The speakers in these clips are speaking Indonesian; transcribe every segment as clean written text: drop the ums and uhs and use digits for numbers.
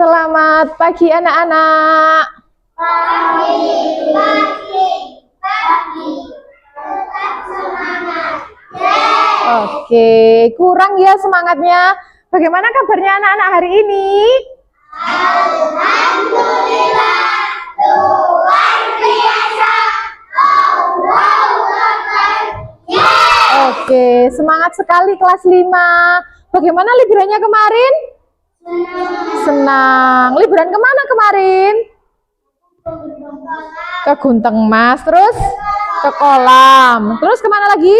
Selamat pagi anak-anak. Pagi, pagi, pagi, tetap semangat. Oke, kurang ya semangatnya. Bagaimana kabarnya anak-anak hari ini? Alhamdulillah, luar biasa. Allahu Akbar. Oke, semangat sekali kelas 5. Bagaimana liburannya kemarin? Senang. Liburan kemana kemarin? Ke Gunung Mas, terus ke kolam. Terus kemana lagi?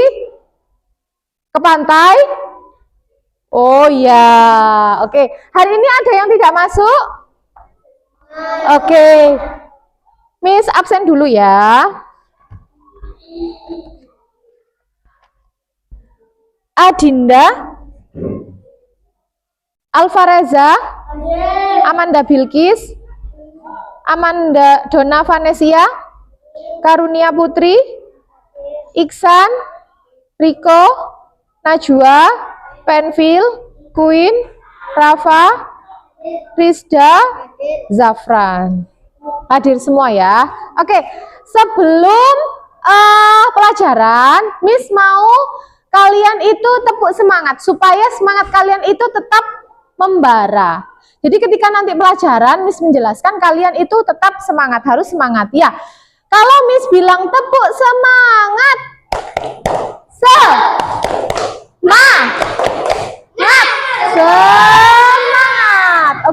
Ke pantai? Oh iya. Oke, hari ini ada yang tidak masuk? Oke. Miss absen dulu ya. Adinda, Alfareza, Amanda Bilkis, Amanda Dona Vanesia, Karunia Putri, Iksan, Riko, Najwa, Penfil, Queen, Rafa, Rizda, Zafran. Hadir semua ya. Oke, sebelum pelajaran, Miss mau kalian itu tepuk semangat supaya semangat kalian itu tetap membara. Jadi ketika nanti pelajaran Miss menjelaskan, kalian itu tetap semangat, harus semangat ya. Kalau Miss bilang tepuk semangat, semangat.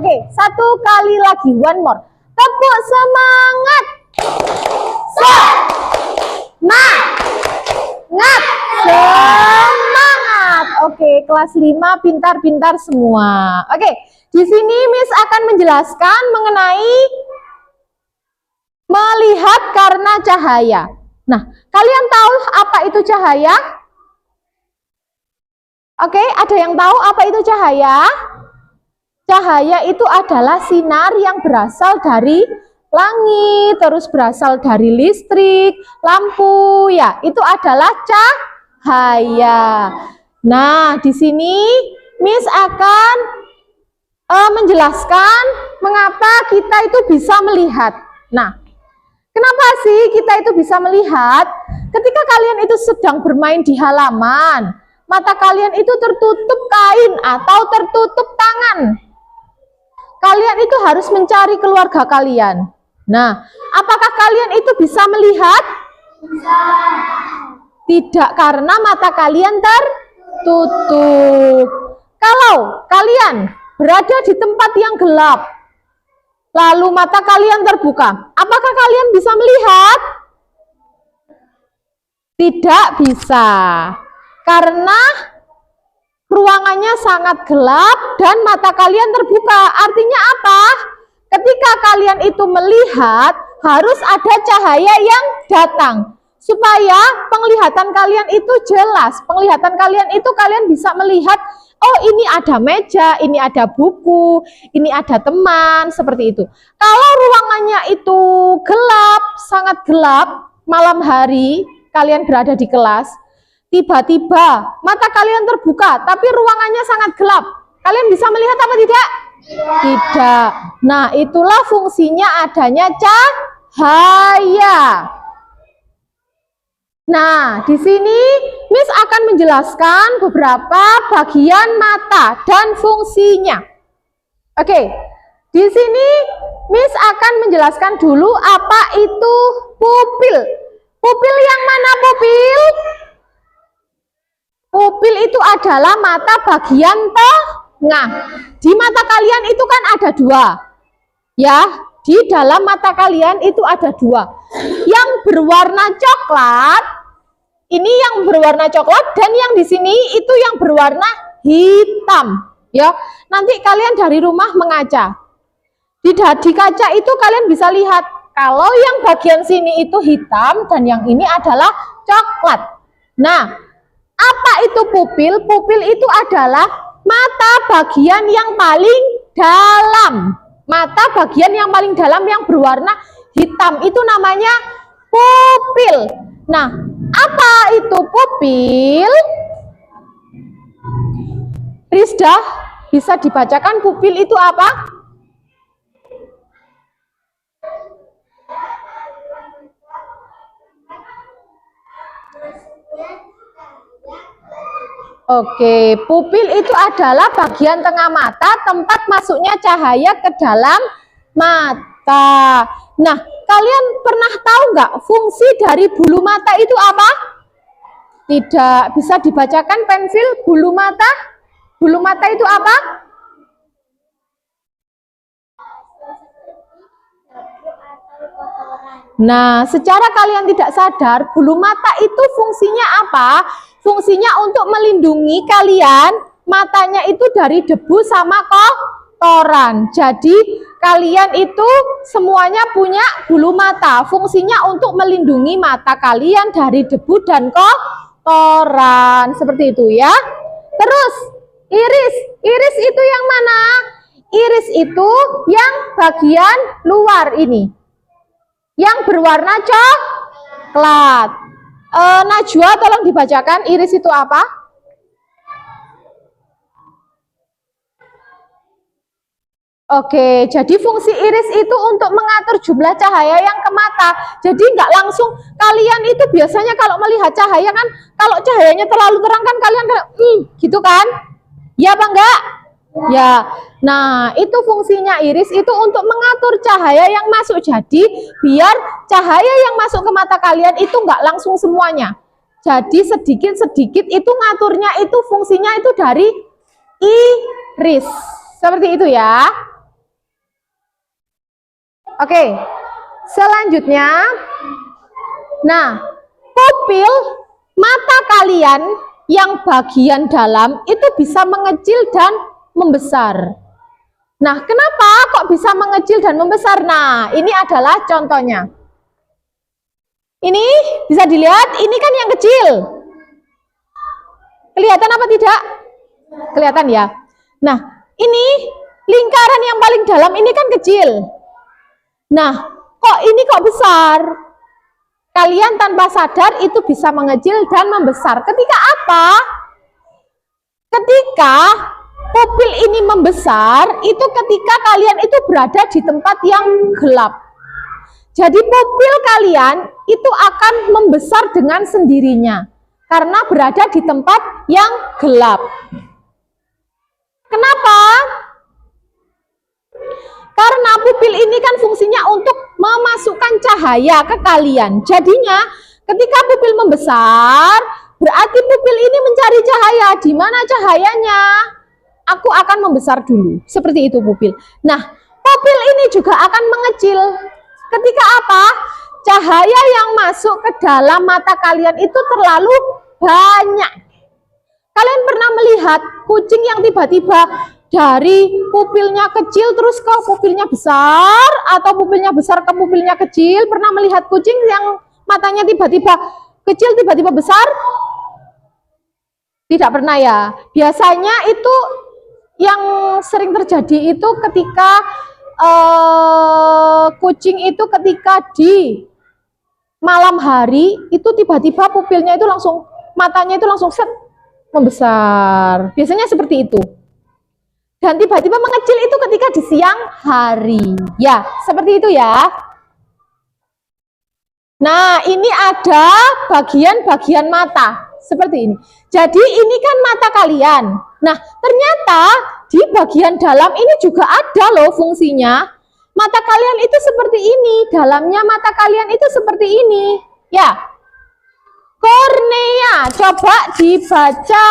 Oke, satu kali lagi, one more. Tepuk semangat. Semangat. Oke, kelas 5 pintar-pintar semua. Oke, di sini Miss akan menjelaskan mengenai melihat karena cahaya. Nah, kalian tahu apa itu cahaya? Oke, ada yang tahu apa itu cahaya? Cahaya itu adalah sinar yang berasal dari langit, terus berasal dari listrik, lampu, ya. Itu adalah cahaya. Nah, di sini Miss akan menjelaskan mengapa kita itu bisa melihat. Nah, kenapa sih kita itu bisa melihat? Ketika kalian itu sedang bermain di halaman, mata kalian itu tertutup kain atau tertutup tangan. Kalian itu harus mencari keluarga kalian. Nah, apakah kalian itu bisa melihat? Tidak, karena mata kalian tertutup. Kalau kalian berada di tempat yang gelap, lalu mata kalian terbuka, apakah kalian bisa melihat? Tidak bisa, karena ruangannya sangat gelap dan mata kalian terbuka. Artinya apa? Ketika kalian itu melihat, harus ada cahaya yang datang supaya penglihatan kalian itu jelas. Penglihatan kalian itu kalian bisa melihat, oh ini ada meja, ini ada buku, ini ada teman, seperti itu. Kalau ruangannya itu gelap, sangat gelap, malam hari kalian berada di kelas, tiba-tiba mata kalian terbuka, tapi ruangannya sangat gelap. Kalian bisa melihat apa tidak? Tidak. Nah, itulah fungsinya adanya cahaya. Nah, di sini Miss akan menjelaskan beberapa bagian mata dan fungsinya. Oke, di sini Miss akan menjelaskan dulu apa itu pupil. Pupil yang mana pupil? Pupil itu adalah mata bagian tengah. Di mata kalian itu kan ada dua. Ya, di dalam mata kalian itu ada dua. Yang berwarna coklat, ini yang berwarna coklat, dan yang di sini itu yang berwarna hitam. Ya, nanti kalian dari rumah mengaca. Di kaca itu kalian bisa lihat kalau yang bagian sini itu hitam dan yang ini adalah coklat. Nah, apa itu pupil? Pupil itu adalah mata bagian yang paling dalam. Mata bagian yang paling dalam yang berwarna hitam itu namanya pupil. Nah, apa itu pupil? Rizda, bisa dibacakan pupil itu apa? Oke, pupil itu adalah bagian tengah mata, tempat masuknya cahaya ke dalam mata. Nah, kalian pernah tahu nggak fungsi dari bulu mata itu apa? Tidak bisa dibacakan pensil bulu mata? Bulu mata itu apa? Nah, secara kalian tidak sadar, bulu mata itu fungsinya apa? Fungsinya untuk melindungi kalian, matanya itu dari debu sama kotoran. Jadi, kalian itu semuanya punya bulu mata. Fungsinya untuk melindungi mata kalian dari debu dan kotoran. Seperti itu ya. Terus, iris. Iris itu yang mana? Iris itu yang bagian luar ini. Yang berwarna coklat. Najwa tolong dibacakan iris itu apa? Oke, jadi fungsi iris itu untuk mengatur jumlah cahaya yang ke mata. Jadi nggak langsung kalian itu biasanya kalau melihat cahaya kan, kalau cahayanya terlalu terang kan kalian kayak gitu kan? Ya apa enggak? Ya. Nah, itu fungsinya iris itu untuk mengatur cahaya yang masuk. Jadi biar cahaya yang masuk ke mata kalian itu nggak langsung semuanya. Jadi sedikit-sedikit itu ngaturnya itu fungsinya itu dari iris. Seperti itu ya. Oke, selanjutnya, nah, pupil mata kalian yang bagian dalam itu bisa mengecil dan membesar. Nah, kenapa kok bisa mengecil dan membesar? Nah, ini adalah contohnya. Ini bisa dilihat, ini kan yang kecil. Kelihatan apa tidak? Kelihatan ya. Nah, ini lingkaran yang paling dalam ini kan kecil. Nah, kok ini kok besar? Kalian tanpa sadar itu bisa mengecil dan membesar. Ketika apa? Ketika pupil ini membesar, itu ketika kalian itu berada di tempat yang gelap. Jadi pupil kalian itu akan membesar dengan sendirinya. Karena berada di tempat yang gelap. Kenapa? Karena pupil ini kan fungsinya untuk memasukkan cahaya ke kalian. Jadinya ketika pupil membesar, berarti pupil ini mencari cahaya. Di mana cahayanya? Aku akan membesar dulu. Seperti itu pupil. Nah, pupil ini juga akan mengecil. Ketika apa? Cahaya yang masuk ke dalam mata kalian itu terlalu banyak. Kalian pernah melihat kucing yang tiba-tiba dari pupilnya kecil terus ke pupilnya besar, atau pupilnya besar ke pupilnya kecil? Pernah melihat kucing yang matanya tiba-tiba kecil tiba-tiba besar? Tidak pernah ya. Biasanya itu yang sering terjadi itu ketika kucing itu ketika di malam hari itu tiba-tiba pupilnya itu langsung, matanya itu langsung set membesar. Biasanya seperti itu. Dan tiba-tiba mengecil itu ketika di siang hari. Ya, seperti itu ya. Nah, ini ada bagian-bagian mata. Seperti ini. Jadi ini kan mata kalian. Nah, ternyata di bagian dalam ini juga ada loh fungsinya. Mata kalian itu seperti ini. Dalamnya mata kalian itu seperti ini. Ya. Kornea, coba dibaca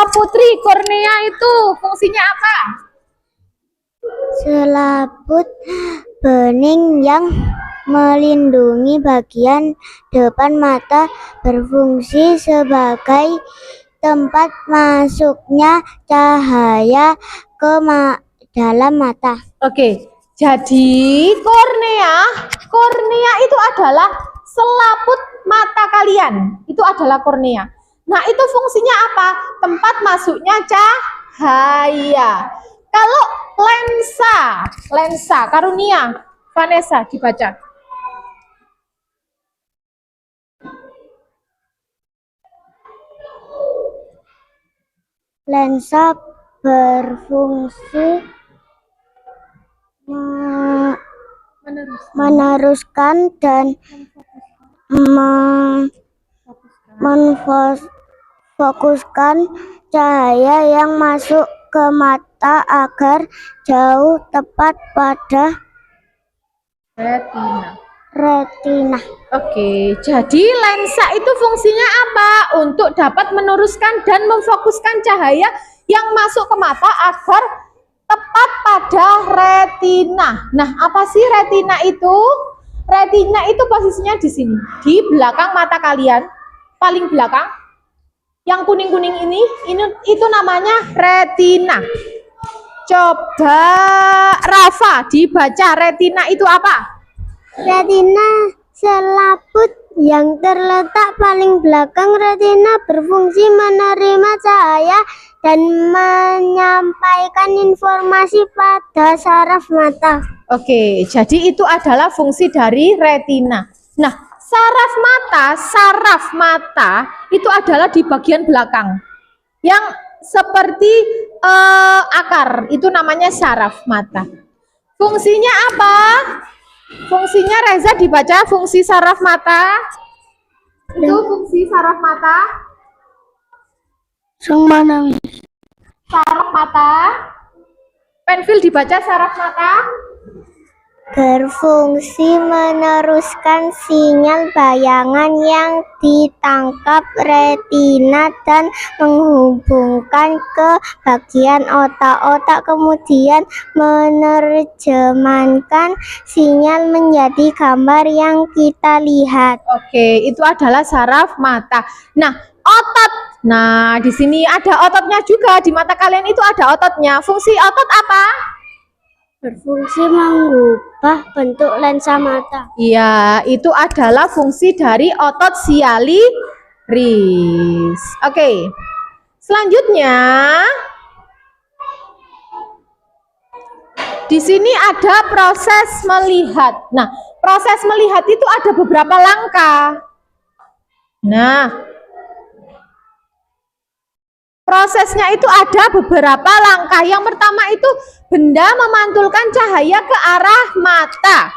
Putri, kornea itu fungsinya apa? Selaput bening yang melindungi bagian depan mata, berfungsi sebagai tempat masuknya cahaya ke dalam mata. Oke, jadi kornea itu adalah selaput mata kalian. Itu adalah kornea. Nah, itu fungsinya apa? Tempat masuknya cahaya. Kalau lensa, karunia, Vanessa dibaca. Lensa berfungsi meneruskan dan fokuskan cahaya yang masuk ke mata agar jauh tepat pada retina. Oke, jadi lensa itu fungsinya apa? Untuk dapat meneruskan dan memfokuskan cahaya yang masuk ke mata agar tepat pada retina. Nah, apa sih retina itu? Retina itu posisinya di sini, di belakang mata kalian, paling belakang. Yang kuning-kuning ini itu namanya retina. Coba Rafa dibaca retina itu apa? Retina selaput yang terletak paling belakang retina berfungsi menerima cahaya dan menyampaikan informasi pada saraf mata. Oke, jadi itu adalah fungsi dari retina. Nah, saraf mata itu adalah di bagian belakang. Yang seperti akar, itu namanya saraf mata. Fungsinya apa? Fungsinya Reza dibaca fungsi saraf mata. Itu fungsi saraf mata. Saraf mata. Penfil dibaca saraf mata. Berfungsi meneruskan sinyal bayangan yang ditangkap retina dan menghubungkan ke bagian otak-otak, kemudian menerjemahkan sinyal menjadi gambar yang kita lihat. Oke, itu adalah saraf mata. Nah, otot. Nah, di sini ada ototnya juga. Di mata kalian itu ada ototnya. Fungsi otot apa? Berfungsi mengubah bentuk lensa mata. Iya, itu adalah fungsi dari otot sialiris. Oke. Selanjutnya di sini ada proses melihat. Nah, proses melihat itu ada beberapa langkah. Nah, prosesnya itu ada beberapa langkah. Yang pertama itu benda memantulkan cahaya ke arah mata.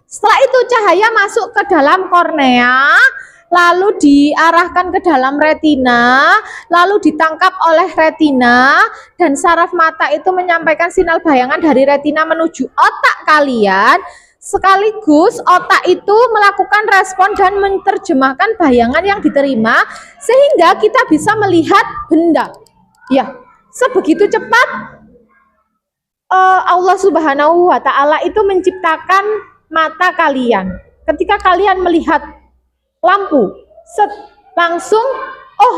Setelah itu cahaya masuk ke dalam kornea, lalu diarahkan ke dalam retina, lalu ditangkap oleh retina, dan saraf mata itu menyampaikan sinyal bayangan dari retina menuju otak kalian. Sekaligus otak itu melakukan respon dan menerjemahkan bayangan yang diterima sehingga kita bisa melihat benda. Ya, sebegitu cepat Allah Subhanahu wa Ta'ala itu menciptakan mata kalian. Ketika kalian melihat lampu, langsung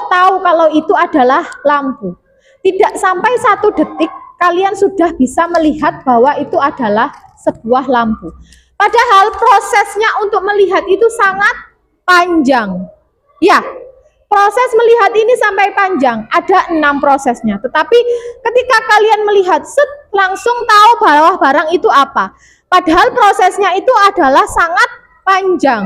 tahu kalau itu adalah lampu. Tidak sampai 1 detik kalian sudah bisa melihat bahwa itu adalah sebuah lampu. Padahal prosesnya untuk melihat itu sangat panjang. Ya, proses melihat ini sampai panjang, ada 6 prosesnya. Tetapi ketika kalian melihat, langsung tahu bahwa barang itu apa. Padahal prosesnya itu adalah sangat panjang.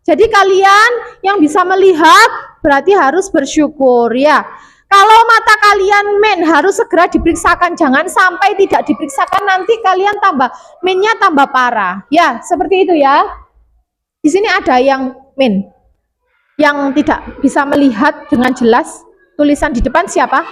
Jadi kalian yang bisa melihat berarti harus bersyukur ya. Kalau mata kalian harus segera diperiksakan, jangan sampai tidak diperiksakan nanti kalian mennya tambah parah. Ya, seperti itu ya. Di sini ada yang yang tidak bisa melihat dengan jelas. Tulisan di depan siapa?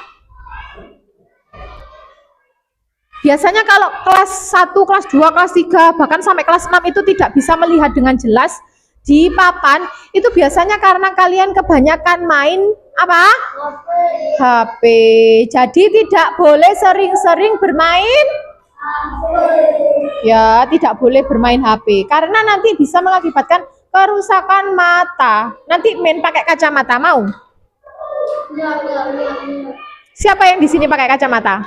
Biasanya kalau kelas 1, kelas 2, kelas 3, bahkan sampai kelas 6 itu tidak bisa melihat dengan jelas di papan, itu biasanya karena kalian kebanyakan main apa? HP. Jadi tidak boleh sering-sering bermain ya, tidak boleh bermain HP karena nanti bisa mengakibatkan kerusakan mata. Nanti pakai kacamata, mau? Siapa yang di sini pakai kacamata?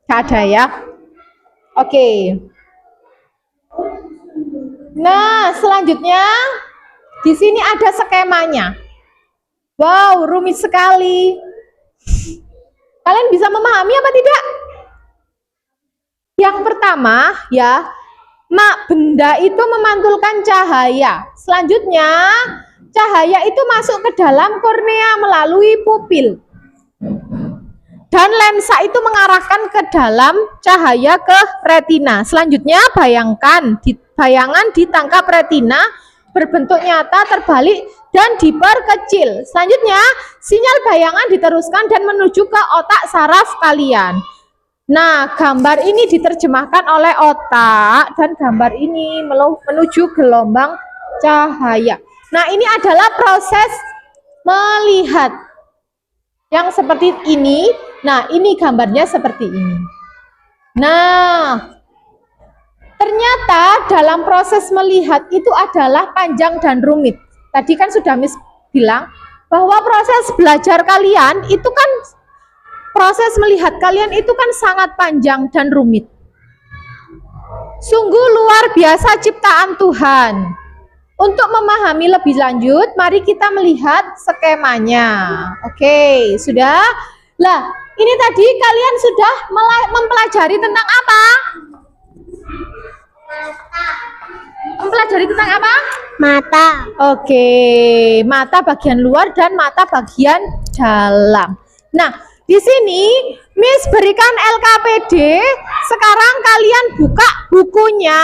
Gak ada ya. Oke. Nah, selanjutnya di sini ada skemanya. Wow, rumit sekali. Kalian bisa memahami apa tidak? Yang pertama ya, benda itu memantulkan cahaya. Selanjutnya, cahaya itu masuk ke dalam kornea melalui pupil. Dan lensa itu mengarahkan ke dalam cahaya ke retina. Selanjutnya bayangan ditangkap retina, berbentuk nyata terbalik dan diperkecil. Selanjutnya, sinyal bayangan diteruskan dan menuju ke otak saraf kalian. Nah, gambar ini diterjemahkan oleh otak dan gambar ini menuju gelombang cahaya. Nah, ini adalah proses melihat yang seperti ini. Nah, ini gambarnya seperti ini. Nah, ternyata dalam proses melihat itu adalah panjang dan rumit. Tadi kan sudah Miss bilang bahwa proses belajar kalian itu kan, proses melihat kalian itu kan sangat panjang dan rumit. Sungguh luar biasa ciptaan Tuhan. Untuk memahami lebih lanjut, mari kita melihat skemanya. Oke, sudah? Lah, ini tadi kalian sudah mempelajari tentang apa? Mempelajari tentang apa? Mata. Oke, mata bagian luar dan mata bagian dalam. Nah, di sini Miss berikan LKPD. Sekarang kalian buka bukunya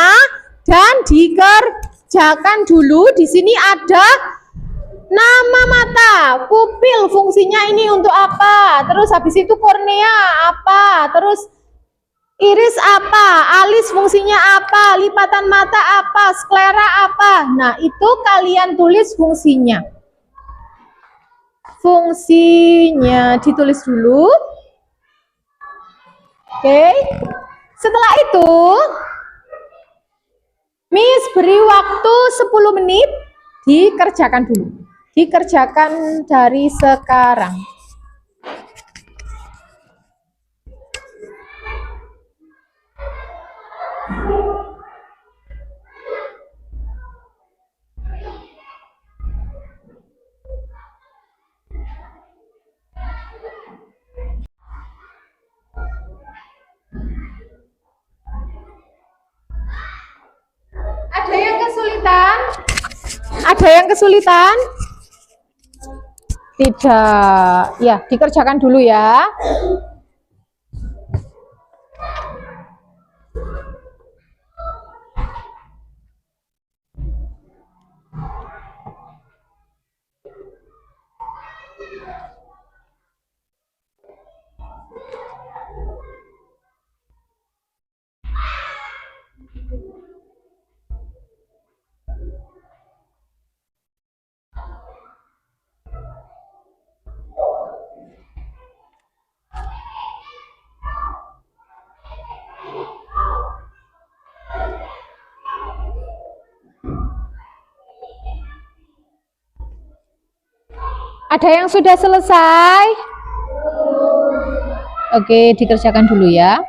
dan dikerjakan dulu. Di sini ada nama mata, pupil fungsinya ini untuk apa? Terus habis itu kornea apa? Terus iris apa? Alis fungsinya apa? Lipatan mata apa? Sklera apa? Nah, itu kalian tulis fungsinya. Fungsinya ditulis dulu. Oke. Setelah itu, Miss beri waktu 10 menit, dikerjakan dulu. Dikerjakan dari sekarang. Ada yang kesulitan? Ada yang kesulitan? Tidak. Ya, dikerjakan dulu ya. Ada yang sudah selesai? Oke, dikerjakan dulu ya.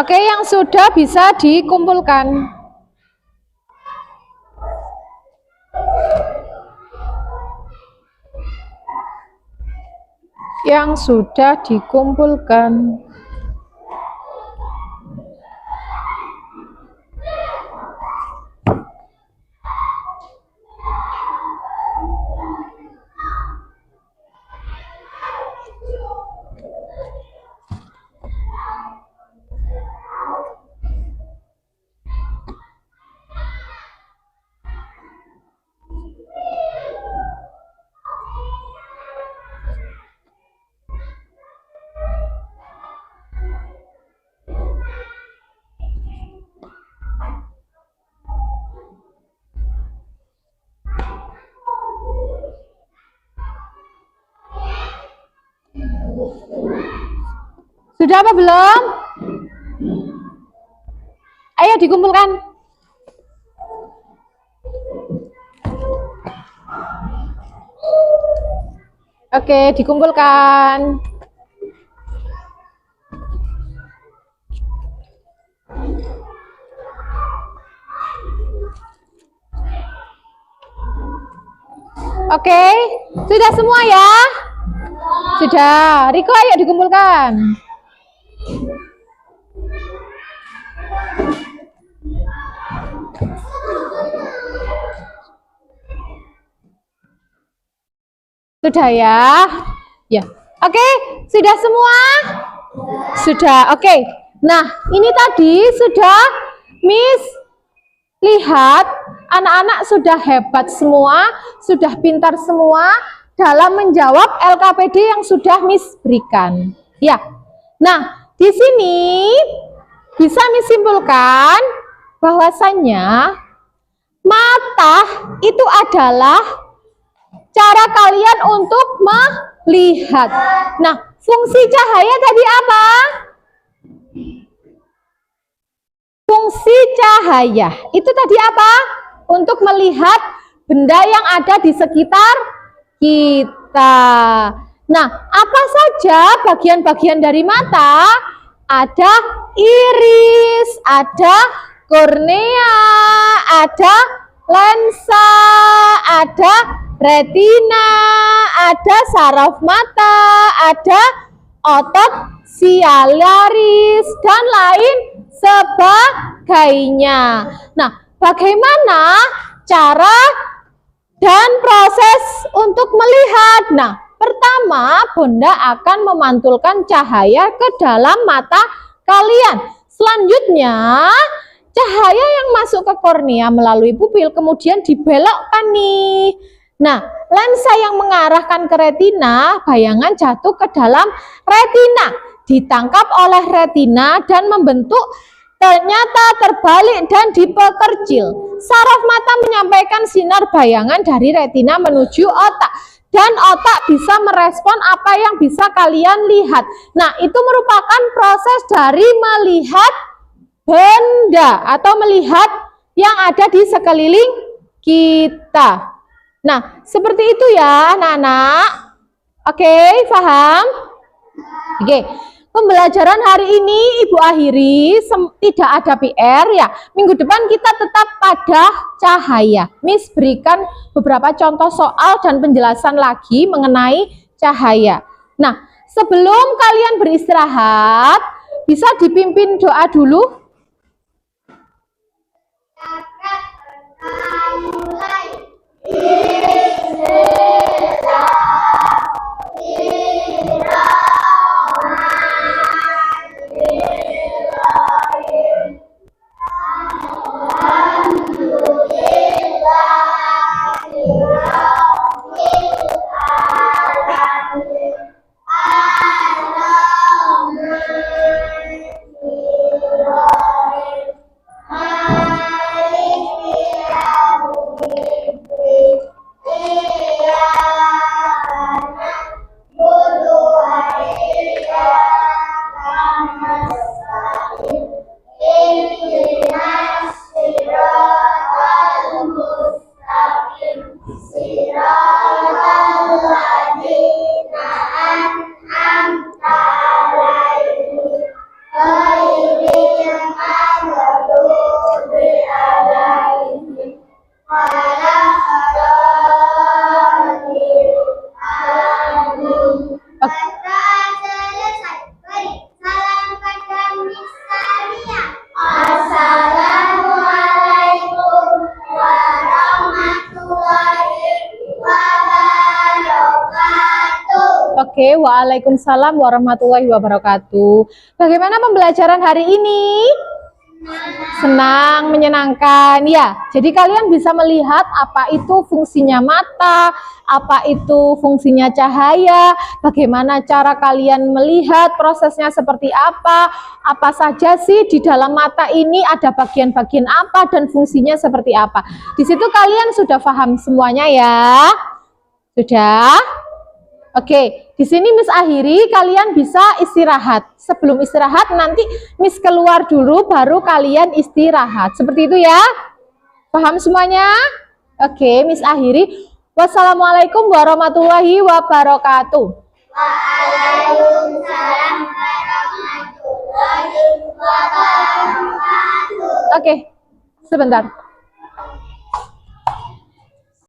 Oke, yang sudah bisa dikumpulkan. Yang sudah dikumpulkan. Sudah apa belum? Ayo dikumpulkan. Oke, dikumpulkan. Oke, sudah semua ya? Sudah. Riko, ayo dikumpulkan. Sudah ya? Ya. Oke, sudah semua? Sudah. Oke. Nah, ini tadi sudah Miss lihat anak-anak sudah hebat semua, sudah pintar semua dalam menjawab LKPD yang sudah Miss berikan. Ya. Nah, di sini bisa Miss simpulkan bahwasannya mata itu adalah cara kalian untuk melihat. Nah, fungsi cahaya tadi apa? Fungsi cahaya itu tadi apa? Untuk melihat benda yang ada di sekitar kita. Nah, apa saja bagian-bagian dari mata? Ada iris, ada kornea, ada lensa, ada retina, ada saraf mata, ada otot sialaris, dan lain sebagainya. Nah, bagaimana cara dan proses untuk melihat? Nah, pertama, Bunda akan memantulkan cahaya ke dalam mata kalian. Selanjutnya, cahaya yang masuk ke kornea melalui pupil kemudian dibelokkan nih. Nah, lensa yang mengarahkan ke retina, bayangan jatuh ke dalam retina, ditangkap oleh retina dan membentuk ternyata terbalik dan diperkecil. Saraf mata menyampaikan sinar bayangan dari retina menuju otak, dan otak bisa merespon apa yang bisa kalian lihat. Nah, itu merupakan proses dari melihat benda atau melihat yang ada di sekeliling kita. Nah, seperti itu ya anak-anak. Oke, paham? Oke, pembelajaran hari ini Ibu akhiri, tidak ada PR ya. Minggu depan kita tetap pada cahaya. Miss berikan beberapa contoh soal dan penjelasan lagi mengenai cahaya. Nah, sebelum kalian beristirahat, bisa dipimpin doa dulu. Oke, waalaikumsalam warahmatullahi wabarakatuh. Bagaimana pembelajaran hari ini? Senang, menyenangkan ya. Jadi kalian bisa melihat apa itu fungsinya mata, apa itu fungsinya cahaya, bagaimana cara kalian melihat, prosesnya seperti apa saja sih di dalam mata ini, ada bagian-bagian apa dan fungsinya seperti apa. Di situ kalian sudah paham semuanya ya? Sudah? Oke, di sini Miss akhiri, kalian bisa istirahat. Sebelum istirahat nanti Miss keluar dulu, baru kalian istirahat. Seperti itu ya. Paham semuanya? Oke, Miss akhiri. Wassalamualaikum warahmatullahi wabarakatuh. Waalaikumsalam warahmatullahi wabarakatuh. Oke, sebentar.